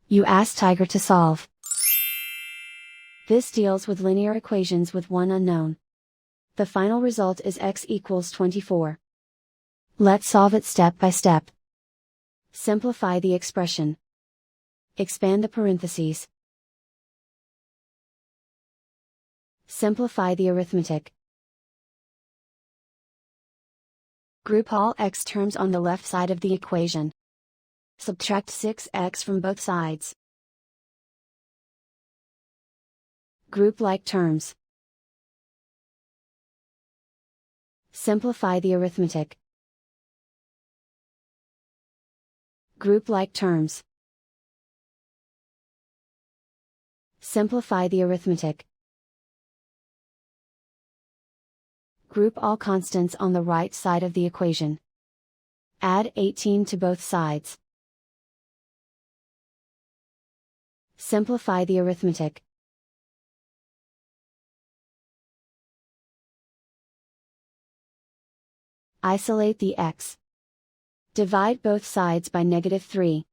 You ask Tiger to solve. This deals with linear equations with one unknown. The final result is x equals 24. Let's solve it step by step. Simplify the expression. Expand the parentheses. Simplify the arithmetic. Group all x terms on the left side of the equation. Subtract 6x from both sides. Group like terms. Simplify the arithmetic. Group like terms. Simplify the arithmetic. Group all constants on the right side of the equation. Add 18 to both sides. Simplify the arithmetic. Isolate the x. Divide both sides by -3.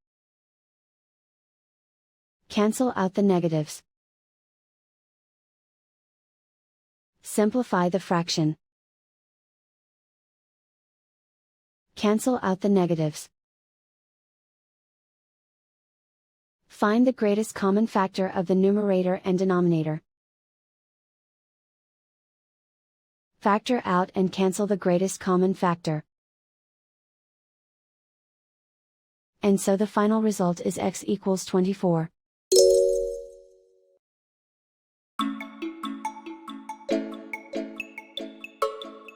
Cancel out the negatives. Simplify the fraction. Cancel out the negatives. Find the greatest common factor of the numerator and denominator. Factor out and cancel the greatest common factor. And so the final result is x equals 24.